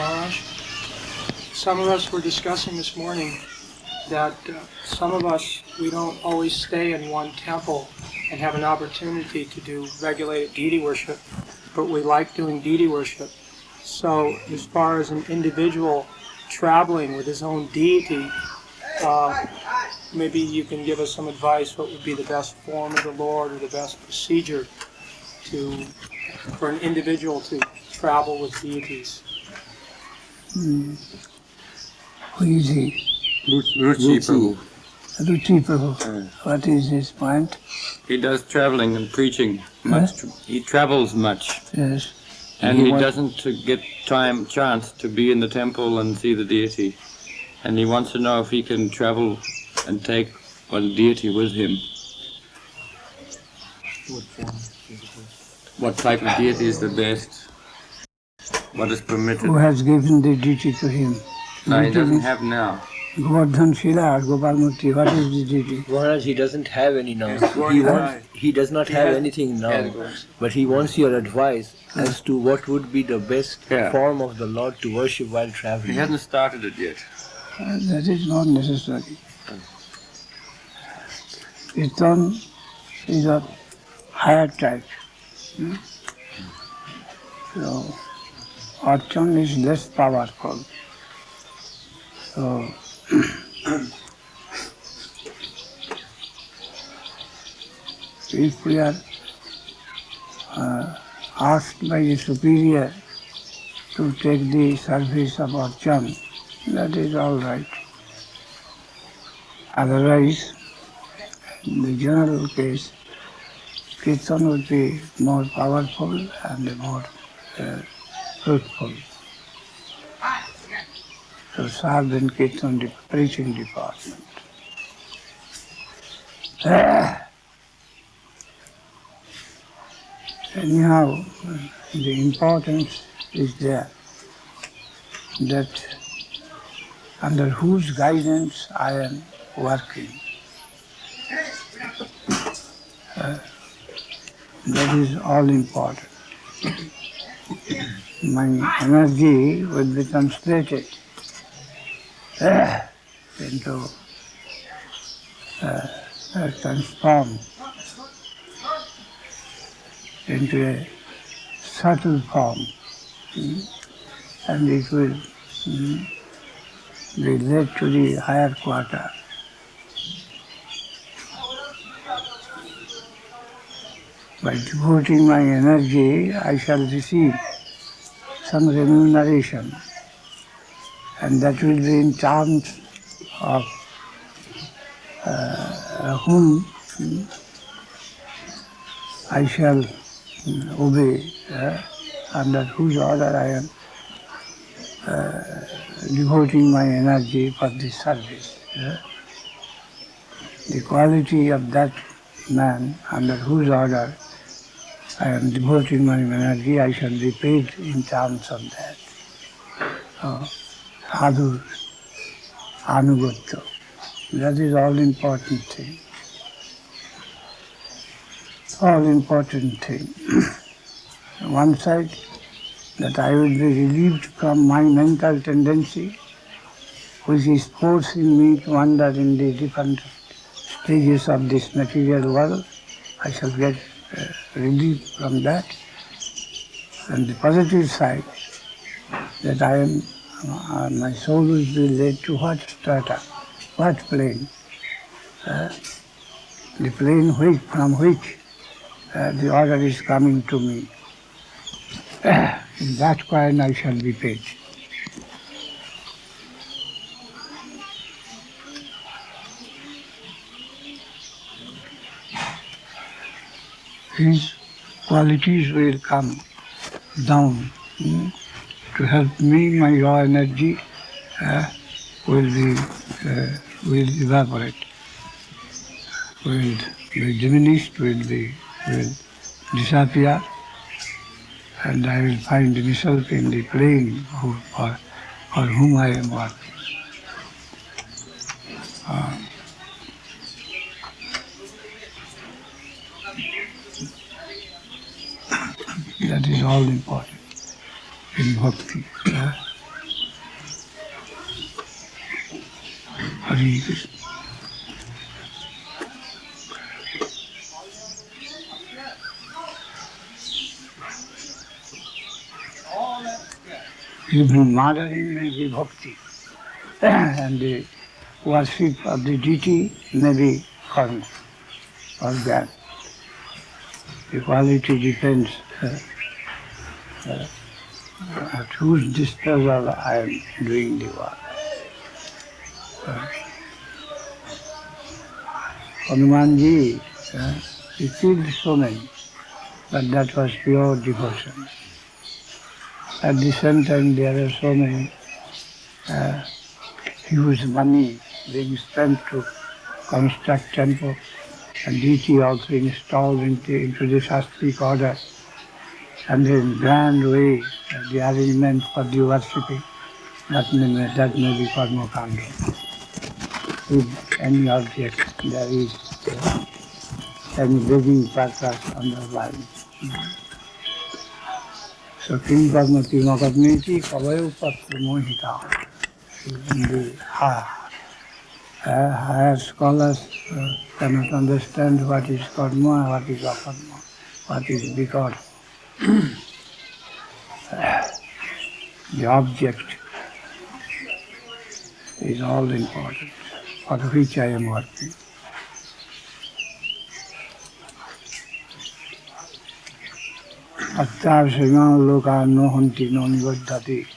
Maharaj. Some of us were discussing this morning that some of us, we don't always stay in one temple and have an opportunity to do regulated deity worship, but we like doing deity worship. So as far as an individual traveling with his own deity, maybe you can give us some advice what would be the best form of the Lord or the best procedure for an individual to travel with deities. Who is he? Ruchi Prabhu. Ruchi Prabhu. What is his point? He does traveling and preaching much. He travels much. Yes. And he doesn't get chance to be in the temple and see the deity. And he wants to know if he can travel and take one deity with him. What type of deity is the best? What is permitted? Who has given the deity to him? No, he doesn't have now. Govardhan Shila or Gopalmurti, what is the deity? Maharaj, he doesn't have any now. He does not have anything now. But he wants your advice as to what would be the best form of the Lord to worship while traveling. He hasn't started it yet. That is not necessary. Kirtan is a higher type. So, Archan is less powerful. So, if we are asked by the superior to take the service of Archan, that is all right. Otherwise, in the general case, Kirtan would be more powerful and more fruitful. So serve in Kirtan preaching department. Anyhow, the importance is there that under whose guidance I am working. That is all important. My energy will be translated into transformed into a subtle form, and it will be led to the higher quarter. By devoting my energy, I shall receive some remuneration, and that will be in terms of whom I shall obey, under whose order I am devoting my energy for this service. The quality of that man under whose order I am devoting my energy, I shall be paid in terms of that. Sadhu, Anugatya, that is all important thing. All important thing. One side, that I will be relieved from my mental tendency, which is forcing me to wander in the different stages of this material world. I shall get relief from that. And the positive side, that I am, my soul will be led to what strata, what plane? The plane from which the order is coming to me. In that coin I shall be paid. His qualities will come down to help me. My raw energy will evaporate, will be diminished, will disappear, and I will find myself in the plane for whom I am working. That is all important in bhakti. Hare Krishna. Even murdering may be bhakti, and the worship of the deity may be karma or jnana. The quality depends at whose disposal I am doing the work. Hanumanji, he killed so many, but that was pure devotion. At the same time, there are so many huge money being spent to construct temple, and deity also installed into the Shastric order, and in grand way the arrangement for the worshipping, that may be karma kanda. With any object there is any begging purpose underlying. So King Karmati Makarniti Kavayo Patra Mohita. The higher scholars cannot understand what is karma, what is akarma, what is because the object is all important, for which I am working. Attarshima loka no hanti no nivaddhati.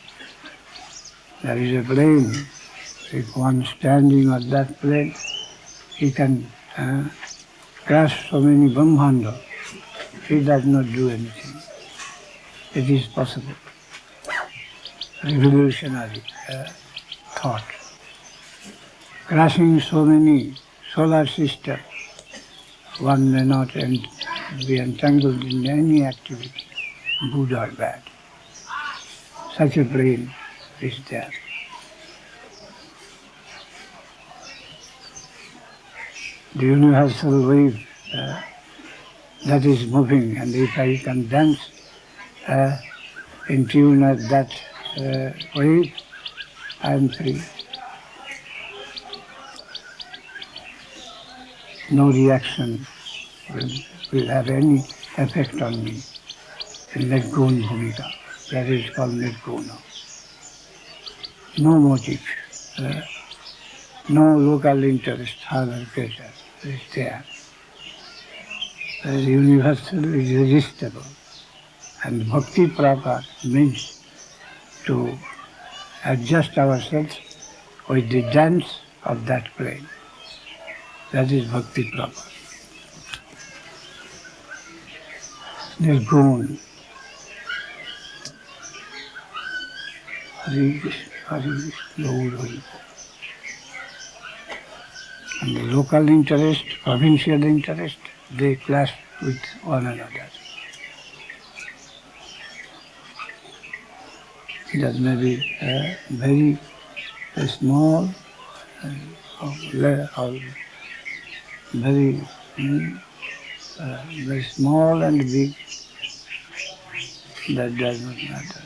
There is a plane. If one standing on that plane, he can crush so many Brahmanda. He does not do anything. It is possible. Revolutionary thought. Crushing so many solar systems, one may not be entangled in any activity, good or bad. Such a plane is there. The universal wave that is moving, and if I can dance in tune at that wave, I am free. No reaction will have any effect on me. Nirguna bhumika, that is called nirguna. No motive, no local interest, other pressure is there. The universal is irresistible, and bhakti proper means to adjust ourselves with the dance of that plane. That is bhakti proper. Nirguna. Hare Krishna, Hare Krishna, Lord Hare. And the local interest, provincial interest, they clash with one another. That may be very small or very small and big, that does not matter.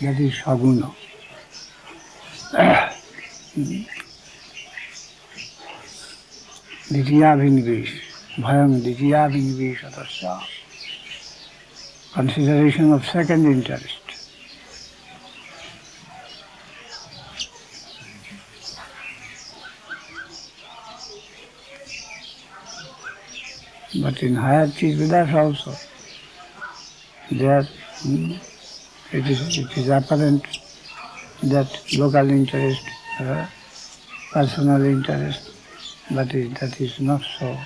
That is saguna. Ditiyabhinivesh, bhayam ditiyabhinivesh atasya. Consideration of second interest. But in higher Chitvidas also, there it is apparent that local interest, personal interest, but that is not so.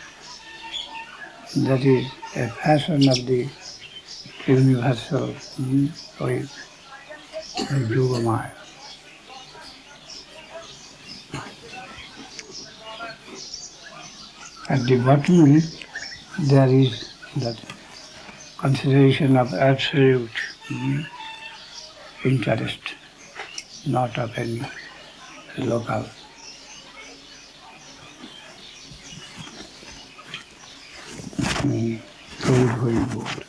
That is a fashion of the universal wave, the Yogamaya. At the bottom, there is that consideration of absolute interest, not of any local. Very good.